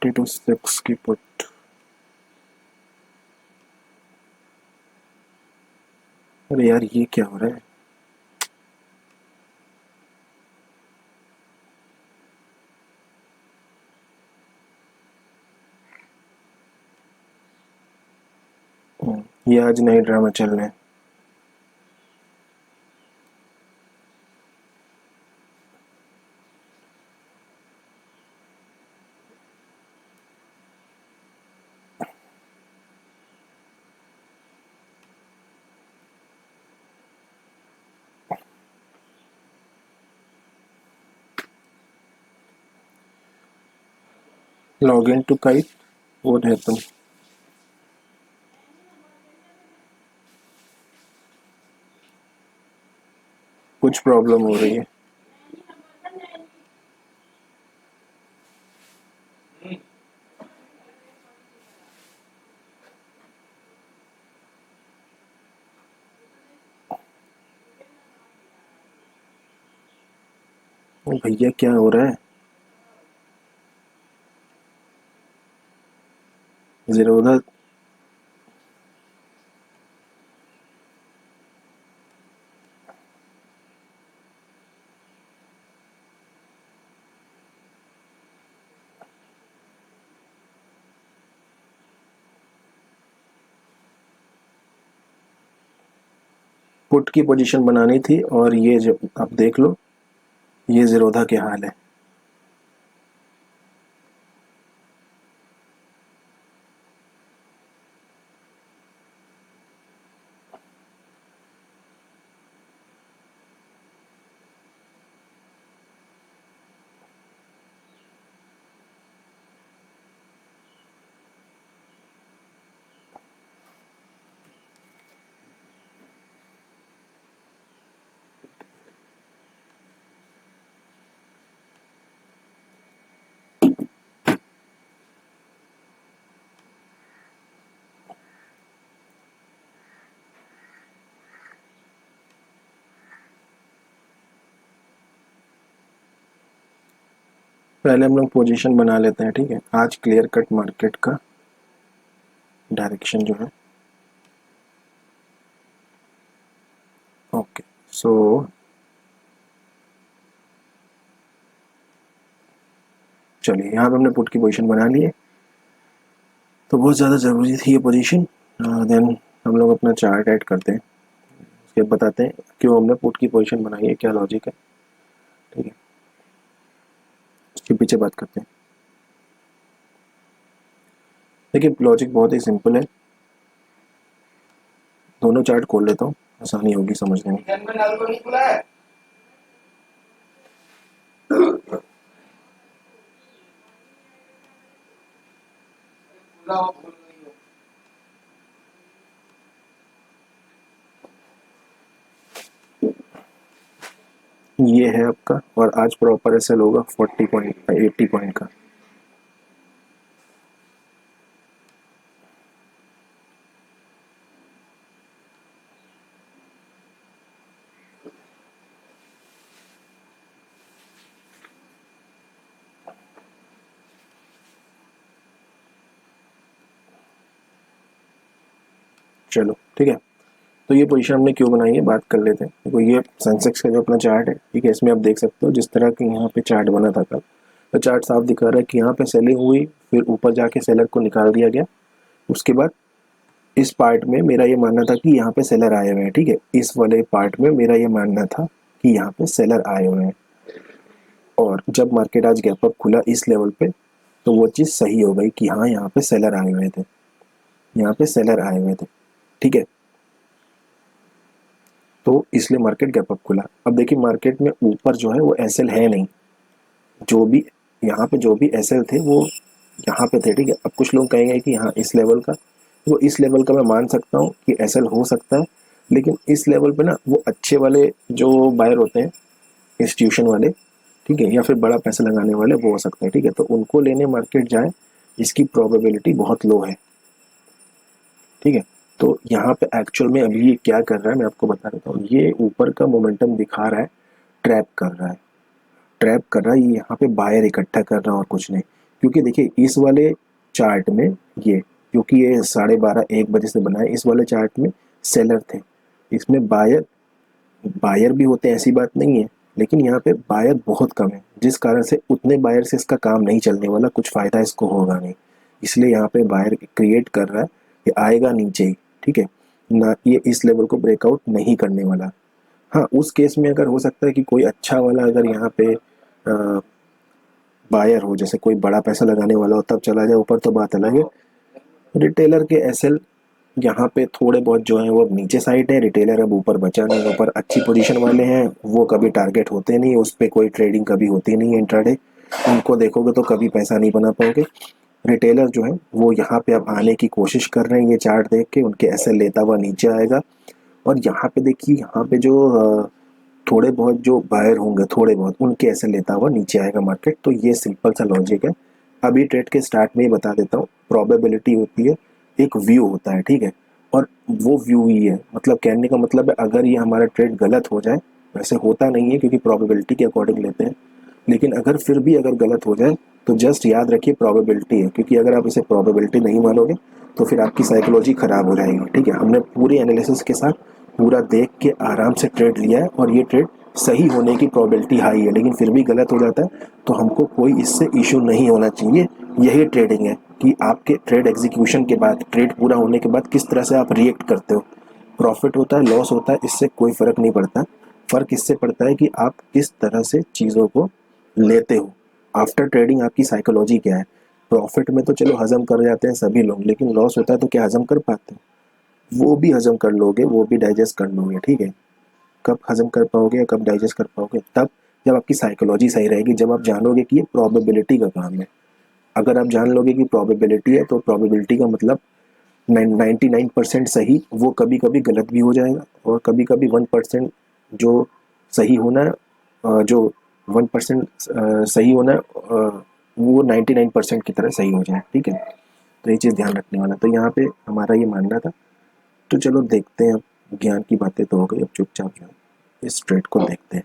52.6 की पुट। अरे यार ये क्या हो रहा है? ये आज नए ड्रामा चल रहे हैं। Log in to Kite, what happen? कुछ प्रॉब्लम हो रही है। ओ भैया क्या हो रहा है? जीरोधा पुट की पोजीशन बनानी थी, और ये जो आप देख लो, ये जीरोधा के हाल है। पहले हम लोग पोजीशन बना लेते हैं, ठीक है। आज क्लियर कट मार्केट का डायरेक्शन जो है, ओके। सो चलिए, यहाँ पे हमने पुट की पोजीशन बना ली है, तो बहुत ज़्यादा ज़रूरी थी ये पोजीशन। देन हम लोग अपना चार्ट ऐड करते हैं, उसके बताते हैं क्यों हमने पुट की पोजीशन बनाई है, क्या लॉजिक है, ठीक है। उसके पीछे बात करते हैं। देखिए लॉजिक बहुत ही सिंपल है, दोनों चार्ट खोल लेता हूँ, आसानी होगी समझने में। ये है आपका, और आज प्रॉपर एसएल होगा 40 पॉइंट 80 पॉइंट का। चलो ठीक है, तो ये पोजीशन हमने क्यों बनाई है बात कर लेते हैं। देखो ये सेंसेक्स का जो अपना चार्ट है, ठीक है, इसमें आप देख सकते हो जिस तरह की यहाँ पे चार्ट बना था कल, तो चार्ट साफ दिखा रहा है कि यहाँ पे सेलिंग हुई, फिर ऊपर जाके सेलर को निकाल दिया गया। उसके बाद इस पार्ट में मेरा ये मानना था कि यहाँ पे सेलर आए हुए हैं, ठीक है। इस वाले पार्ट में मेरा ये मानना था कि यहाँ पे सेलर आए हुए हैं, और जब मार्केट आज गैप अप खुला इस लेवल पे, तो वो चीज़ सही हो गई कि हाँ यहाँ पे सेलर आए हुए थे, यहाँ पे सेलर आए हुए थे, ठीक है। तो इसलिए मार्केट गैप अप खुला। अब देखिए मार्केट में ऊपर जो है वो एसएल है नहीं, जो भी यहाँ पे जो भी एसएल थे वो यहाँ पे थे, ठीक है। अब कुछ लोग कहेंगे कि हाँ इस लेवल का, वो इस लेवल का मैं मान सकता हूँ कि एसएल हो सकता है, लेकिन इस लेवल पे ना वो अच्छे वाले जो बायर होते हैं, इंस्टीट्यूशन वाले, ठीक है, या फिर बड़ा पैसा लगाने वाले, वो हो सकते हैं, ठीक है। तो उनको लेने मार्केट जाए, इसकी प्रोबेबिलिटी बहुत लो है, ठीक है। तो यहाँ पे एक्चुअल में अभी ये क्या कर रहा है मैं आपको बता देता हूँ। ये ऊपर का मोमेंटम दिखा रहा है, ट्रैप कर रहा है, ट्रैप कर रहा है, ये यहाँ पे बायर इकट्ठा कर रहा है और कुछ नहीं। क्योंकि देखिए इस वाले चार्ट में ये, क्योंकि ये 12:30-1 बजे से बना है, इस वाले चार्ट में सेलर थे, इसमें बायर बायर भी होते हैं, ऐसी बात नहीं है, लेकिन यहाँ पे बायर बहुत कम है, जिस कारण से उतने बायर से इसका काम नहीं चलने वाला, कुछ फ़ायदा इसको होगा नहीं, इसलिए यहाँ पे बायर क्रिएट कर रहा है, ये आएगा नीचे ही, ठीक है ना, ये इस लेवल को ब्रेकआउट नहीं करने वाला। हाँ, उस केस में अगर हो सकता है कि कोई अच्छा वाला अगर यहाँ पे बायर हो, जैसे कोई बड़ा पैसा लगाने वाला हो, तब चला जाए ऊपर, तो बात अलग है। रिटेलर के एसएल यहाँ पे थोड़े बहुत जो है वो नीचे साइड है, रिटेलर अब ऊपर बचा नहीं, ऊपर अच्छी पोजीशन वाले हैं, वो कभी टारगेट होते नहीं, उस पर कोई ट्रेडिंग कभी होती नहीं है इंट्राडे, उनको देखोगे तो कभी पैसा नहीं बना पाओगे। रिटेलर जो है वो यहाँ पे अब आने की कोशिश कर रहे हैं, ये चार्ट देख के उनके एसएल लेता हुआ नीचे आएगा, और यहाँ पे देखिए, यहाँ पे जो थोड़े बहुत जो बायर होंगे, थोड़े बहुत उनके एसएल लेता हुआ नीचे आएगा मार्केट। तो ये सिंपल सा लॉजिक है। अभी ट्रेड के स्टार्ट में ही बता देता हूँ, प्रोबेबिलिटी होती है, एक व्यू होता है, ठीक है, और वो व्यू ही है, मतलब कहने का मतलब है अगर ये हमारा ट्रेड गलत हो जाए, वैसे होता नहीं है क्योंकि प्रोबेबिलिटी के अकॉर्डिंग लेते हैं, लेकिन अगर फिर भी अगर गलत हो जाए तो जस्ट याद रखिए प्रोबेबिलिटी है, क्योंकि अगर आप इसे प्रोबेबिलिटी नहीं मानोगे तो फिर आपकी साइकोलॉजी खराब हो जाएगी, ठीक है। हमने पूरे एनालिसिस के साथ पूरा देख के आराम से ट्रेड लिया है, और ये ट्रेड सही होने की प्रोबेबिलिटी हाई है, लेकिन फिर भी गलत हो जाता है तो हमको कोई इससे इशू नहीं होना चाहिए। यही ट्रेडिंग है कि आपके ट्रेड एग्जीक्यूशन के बाद, ट्रेड पूरा होने के बाद किस तरह से आप रिएक्ट करते हो। प्रॉफिट होता है, लॉस होता है, इससे कोई फ़र्क नहीं पड़ता, फ़र्क इससे पड़ता है कि आप किस तरह से चीज़ों को लेते हो। आफ्टर ट्रेडिंग आपकी साइकोलॉजी क्या है। प्रॉफिट में तो चलो हजम कर जाते हैं सभी लोग, लेकिन लॉस होता है तो क्या हजम कर पाते हो? वो भी हजम कर लोगे, वो भी डाइजेस्ट कर लोगे, ठीक है। कब हजम कर पाओगे या कब डाइजेस्ट कर पाओगे? तब जब आपकी साइकोलॉजी सही रहेगी, जब आप जानोगे कि ये प्रोबेबिलिटी का काम है। अगर आप जान लोगे कि प्रोबेबिलिटी है, तो प्रोबेबिलिटी का मतलब 99% सही, वो कभी कभी गलत भी हो जाएगा, और कभी कभी 1% जो सही होना है, जो 1% सही होना है, वो 99% की तरह सही हो जाए, ठीक है। तो ये चीज़ ध्यान रखने वाला, तो यहाँ पे हमारा ये मानना था। तो चलो देखते हैं, अब ज्ञान की बातें तो हो गई, अब चुपचाप जो है इस ट्रेड को देखते हैं।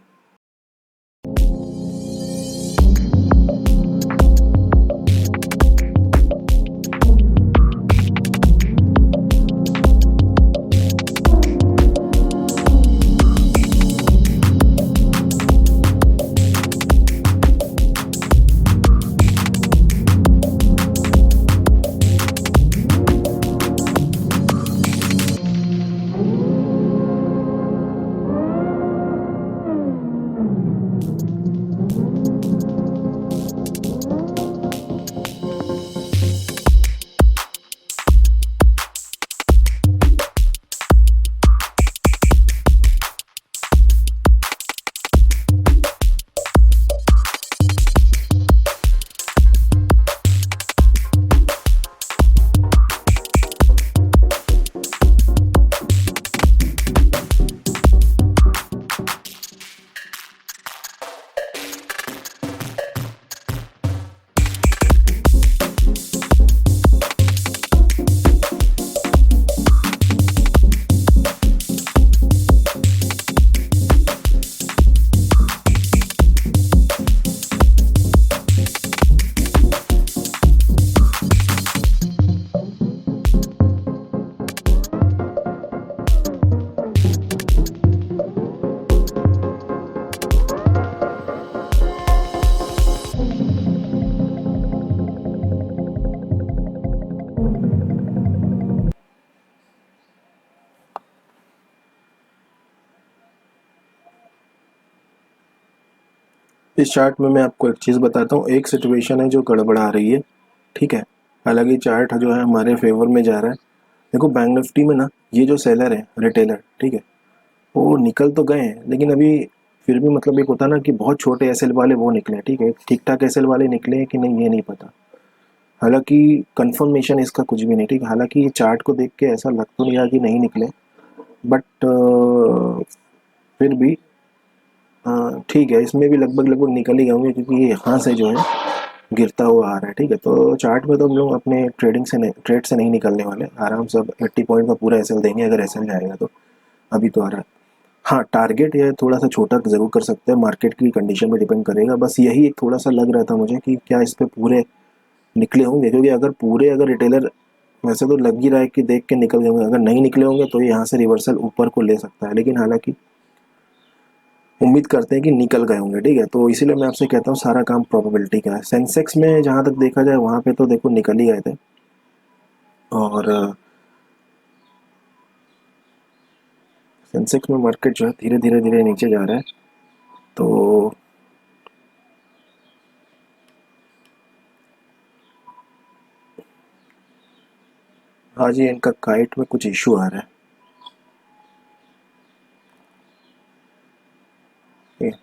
इस चार्ट में मैं आपको एक चीज़ बताता हूँ, एक सिचुएशन है जो गड़बड़ा रही है, ठीक है। हालांकि चार्ट जो है हमारे फेवर में जा रहा है। देखो बैंक निफ्टी में ना, ये जो सेलर है, रिटेलर, ठीक है, वो निकल तो गए हैं, लेकिन अभी फिर भी मतलब एक होता ना कि बहुत छोटे एसएल वाले वो निकले, ठीक है, ठीक ठाक एसएल वाले निकले हैं कि नहीं ये नहीं पता। हालांकि कंफर्मेशन इसका कुछ भी नहीं, ठीक है। हालांकि ये चार्ट को देख के ऐसा लग तो नहीं रहा कि नहीं निकले, बट फिर भी ठीक है, इसमें भी लगभग लगभग निकल ही गए होंगे, क्योंकि ये यहाँ से जो है गिरता हुआ आ रहा है, ठीक है। तो चार्ट में तो हम लोग अपने ट्रेड से नहीं निकलने वाले, आराम से 80 पॉइंट का पूरा एसएल देंगे अगर एसएल जाएगा तो। अभी तो आ रहा है। हाँ, टारगेट ये थोड़ा सा छोटा ज़रूर कर सकते हैं, मार्केट की कंडीशन पे डिपेंड करेगा। बस यही एक थोड़ा सा लग रहा था मुझे कि क्या इस पे पूरे निकले होंगे, क्योंकि अगर पूरे अगर रिटेलर, वैसे तो लग ही रहा है कि देख के निकल गए होंगे, अगर नहीं निकले होंगे तो ये यहाँ से रिवर्सल ऊपर को ले सकता है, लेकिन हालांकि उम्मीद करते हैं कि निकल गए होंगे। ठीक है, तो इसीलिए मैं आपसे कहता हूँ सारा काम प्रोबेबिलिटी का है। सेंसेक्स में जहाँ तक देखा जाए वहाँ पे तो देखो निकल ही गए थे, और सेंसेक्स में मार्केट जो है धीरे धीरे धीरे नीचे जा रहा है। तो आज ये इनका काइट में कुछ इशू आ रहा है। ठीक है।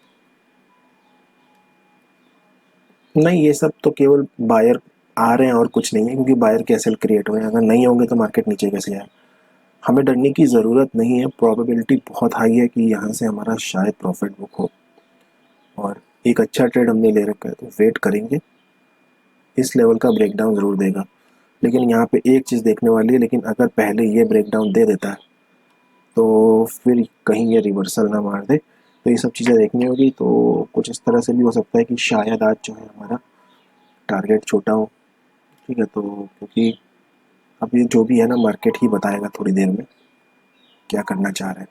नहीं, ये सब तो केवल बायर आ रहे हैं और कुछ नहीं है, क्योंकि बायर के एसएल क्रिएट हुए हैं। अगर नहीं होंगे तो मार्केट नीचे कैसे जाए। हमें डरने की ज़रूरत नहीं है, प्रोबेबिलिटी बहुत हाई है कि यहाँ से हमारा शायद प्रॉफिट बुक हो, और एक अच्छा ट्रेड हमने ले रखा है, तो वेट करेंगे। इस लेवल का ब्रेकडाउन ज़रूर देगा, लेकिन यहाँ पे एक चीज़ देखने वाली है, लेकिन अगर पहले ये ब्रेकडाउन दे देता है तो फिर कहीं ये रिवर्सल ना मार दे, तो ये सब चीज़ें देखनी होगी। तो कुछ इस तरह से भी हो सकता है कि शायद आज जो है हमारा टारगेट छोटा हो। ठीक है, तो क्योंकि अभी जो भी है ना, मार्केट ही बताएगा थोड़ी देर में क्या करना चाह रहा है।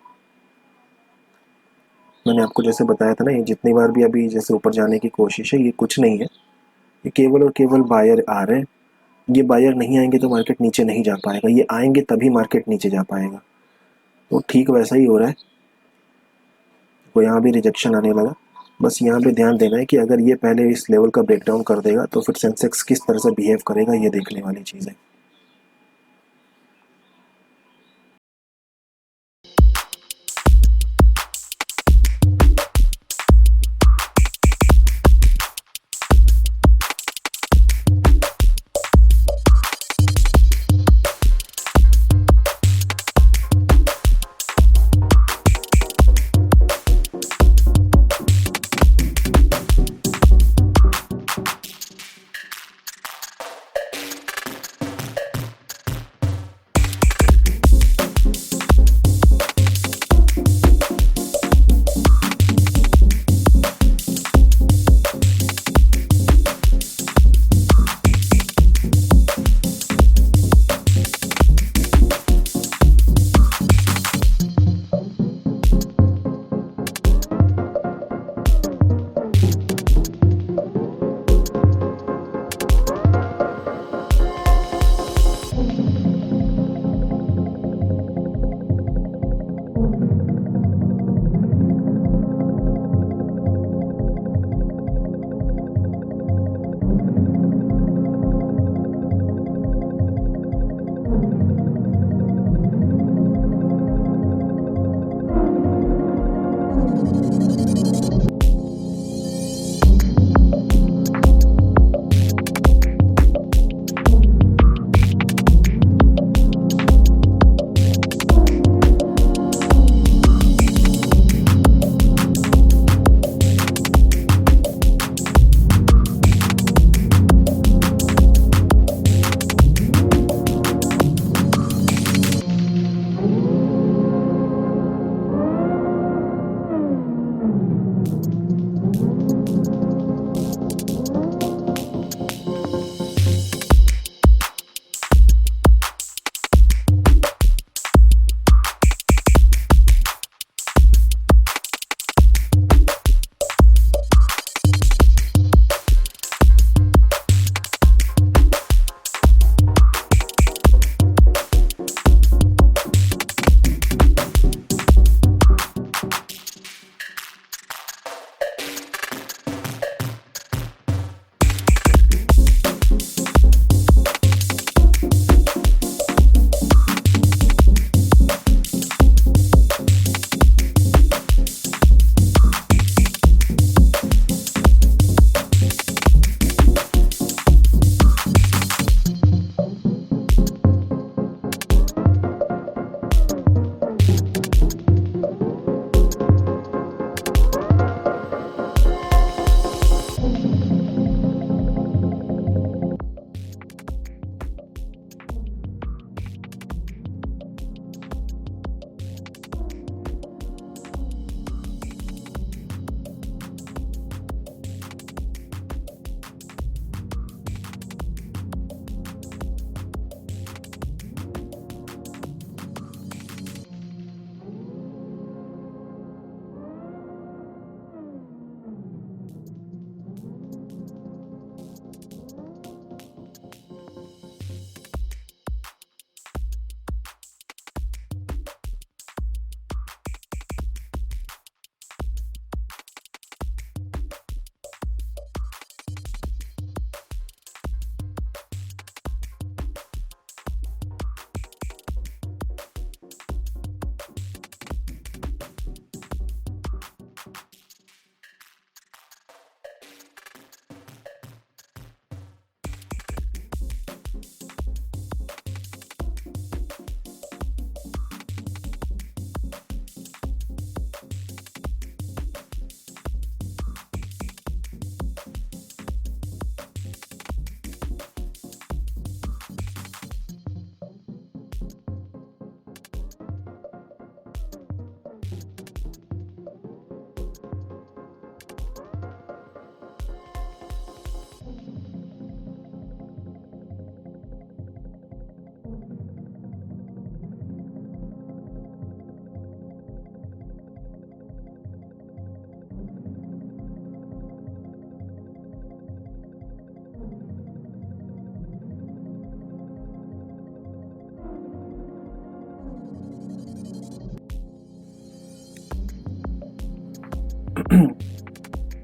मैंने आपको जैसे बताया था ना, ये जितनी बार भी अभी जैसे ऊपर जाने की कोशिश है, ये कुछ नहीं है, ये केवल और केवल बायर आ रहे हैं। ये बायर नहीं आएंगे तो मार्केट नीचे नहीं जा पाएगा, ये आएंगे तभी मार्केट नीचे जा पाएगा। तो ठीक वैसा ही हो रहा है। तो यहाँ भी रिजेक्शन आने लगा। बस यहाँ पे ध्यान देना है कि अगर ये पहले इस लेवल का ब्रेकडाउन कर देगा तो फिर सेंसेक्स किस तरह से बिहेव करेगा, ये देखने वाली चीज़ है।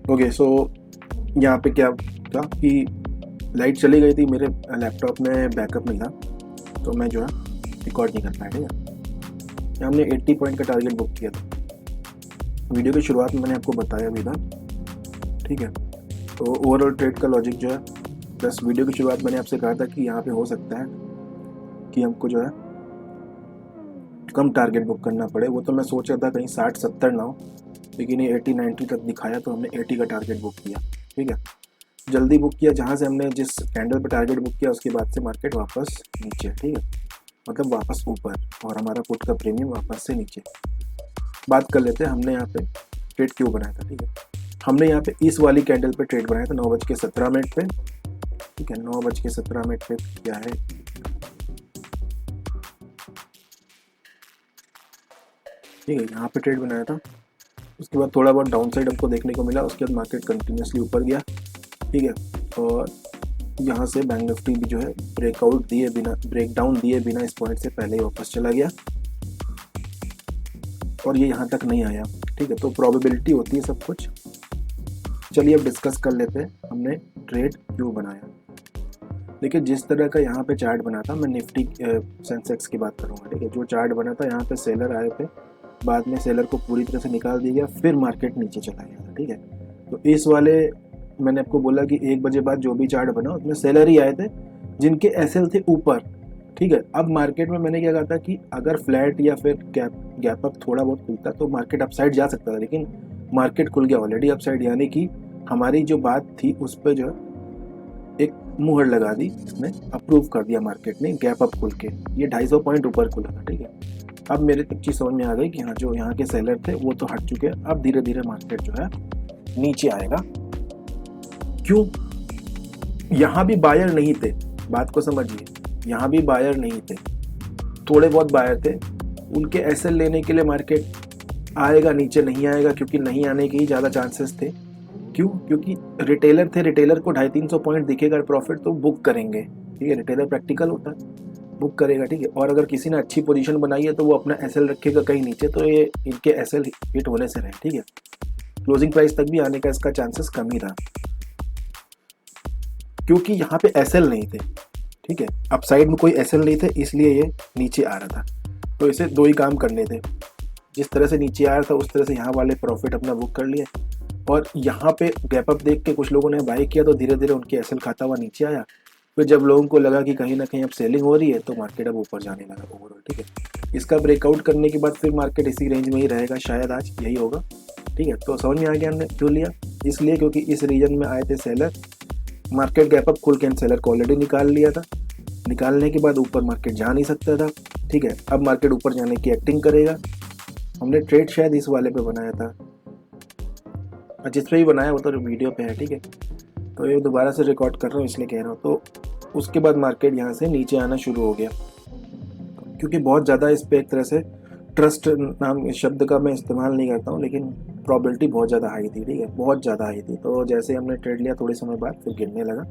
ओके, सो यहाँ पे क्या था कि लाइट चली गई थी, मेरे लैपटॉप में बैकअप नहीं था, तो मैं जो है रिकॉर्ड नहीं कर पाया। ठीक है, हमने 80 पॉइंट का टारगेट बुक किया था। वीडियो की शुरुआत में मैंने आपको बताया भी था। ठीक है, तो ओवरऑल ट्रेड का लॉजिक जो है, प्लस वीडियो की शुरुआत मैंने आपसे कहा था कि यहाँ पे हो सकता है कि हमको जो है कम टारगेट बुक करना पड़े। वो तो मैं सोच रहा था कहीं 60-70 ना हो, लेकिन ये 80-90 तक दिखाया, तो हमने 80 का टारगेट बुक किया। ठीक है, जल्दी बुक किया, जहाँ से हमने जिस कैंडल पर टारगेट बुक किया उसके बाद से मार्केट वापस नीचे। ठीक है, मतलब वापस ऊपर, और हमारा पुट का प्रीमियम वापस से नीचे। बात कर लेते हैं हमने यहाँ पे ट्रेड क्यों बनाया था। ठीक है, हमने यहाँ पे इस वाली कैंडल पे ट्रेड बनाया था 9:17 पे। ठीक है, 9:17 पे क्या है, ठीक है, यहाँ पे ट्रेड बनाया था। उसके बाद थोड़ा बहुत डाउन साइड हमको देखने को मिला, उसके बाद मार्केट कंटिन्यूसली ऊपर गया। ठीक है, और यहाँ से बैंक निफ्टी भी जो है ब्रेकआउट दिए बिना, ब्रेकडाउन दिए बिना इस पॉइंट से पहले ही वापस चला गया, और ये यहाँ तक नहीं आया। ठीक है, तो प्रोबेबिलिटी होती है सब कुछ। चलिए अब डिस्कस कर लेते हैं हमने ट्रेड क्यों बनाया। देखिए, जिस तरह का यहाँ पे चार्ट बना था, मैं निफ्टी सेंसेक्स की बात करूँगा। ठीक है, जो चार्ट बना था, यहाँ पे सेलर आए थे, बाद में सेलर को पूरी तरह से निकाल दिया गया, फिर मार्केट नीचे चला गया था। ठीक है, तो इस वाले मैंने आपको बोला कि 1 बजे बाद जो भी चार्ट बना उसमें सेलर ही आए थे जिनके एसएल थे ऊपर। ठीक है, अब मार्केट में मैंने क्या कहा था कि अगर फ्लैट या फिर गैप अप थोड़ा बहुत खुलता तो मार्केट अपसाइड जा सकता था, लेकिन मार्केट खुल गया ऑलरेडी अपसाइड, यानी कि हमारी जो बात थी उस पर जो एक मुहर लगा दी, इसने अप्रूव कर दिया मार्केट ने गैप अप खुल के। ये 250 पॉइंट ऊपर खुला था। ठीक है, अब मेरे तक चीज़ समझ में आ गई कि हाँ, जो यहाँ के सेलर थे वो तो हट चुके हैं, अब धीरे धीरे मार्केट जो है नीचे आएगा। क्यों? यहाँ भी बायर नहीं थे, बात को समझिए, यहाँ भी बायर नहीं थे, थोड़े बहुत बायर थे, उनके एसएल लेने के लिए मार्केट आएगा, नीचे नहीं आएगा, क्योंकि नहीं आने के ही ज़्यादा चांसेस थे। क्यों? क्योंकि रिटेलर थे, रिटेलर को 250-300 पॉइंट दिखेगा प्रॉफिट तो बुक करेंगे। ठीक है, रिटेलर प्रैक्टिकल होता है, बुक करेगा। ठीक है, और अगर किसी ने अच्छी पोजीशन बनाई है तो वो अपना एसएल रखेगा कहीं नीचे, तो ये इनके एसएल हिट होने से रहे। ठीक है, क्लोजिंग प्राइस तक भी आने का इसका चांसेस कम ही था, क्योंकि यहाँ पे एसएल नहीं थे। ठीक है, अपसाइड में कोई एसएल नहीं थे, इसलिए ये नीचे आ रहा था। तो इसे दो ही काम करने थे, जिस तरह से नीचे आ रहा था उस तरह से यहाँ वाले प्रॉफिट अपना बुक कर लिए, और यहाँ पे गैप अप देख के कुछ लोगों ने बाई किया, तो धीरे धीरे उनके एसएल खाता हुआ नीचे आया। फिर जब लोगों को लगा कि कहीं ना कहीं अब सेलिंग हो रही है, तो मार्केट अब ऊपर जाने लगा ओवरऑल। ठीक है, इसका ब्रेकआउट करने के बाद फिर मार्केट इसी रेंज में ही रहेगा, शायद आज यही होगा। ठीक है, तो समझ में आ गया हमने क्यों लिया, इसलिए क्योंकि इस रीजन में आए थे सेलर, मार्केट गैप अप खुल के सेलर को ऑलरेडी निकाल लिया था, निकालने के बाद ऊपर मार्केट जा नहीं सकता था। ठीक है, अब मार्केट ऊपर जाने की एक्टिंग करेगा। हमने ट्रेड शायद इस वाले पे बनाया था, और जिस पे भी बनाया वो तो वीडियो पे है। ठीक है, तो ये दोबारा से रिकॉर्ड कर रहा हूँ इसलिए कह रहा हूँ। तो उसके बाद मार्केट यहाँ से नीचे आना शुरू हो गया, क्योंकि बहुत ज़्यादा इस पर एक तरह से ट्रस्ट नाम इस शब्द का मैं इस्तेमाल नहीं करता हूँ, लेकिन प्रॉबिलिटी बहुत ज़्यादा हाई थी। ठीक है, बहुत ज़्यादा हाई थी। तो जैसे हमने ट्रेड लिया, थोड़े समय बाद फिर गिरने लगा,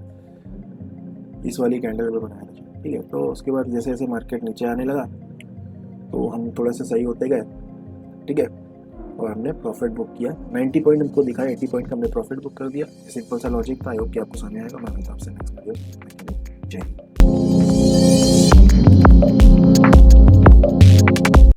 इस वाली कैंडल पे बनाया था। ठीक है, तो उसके बाद जैसे जैसे मार्केट नीचे आने लगा तो हम थोड़ा सा सही होते गए। ठीक है, और हमने प्रॉफिट बुक किया। 90 पॉइंट हमको दिखाया, 80 पॉइंट का हमने प्रॉफिट बुक कर दिया। सिंपल सा लॉजिक था, आई होप कि आपको समझ आएगा। मैं मिलता हूँ आपसे नेक्स्ट वीडियो। जय हिंद।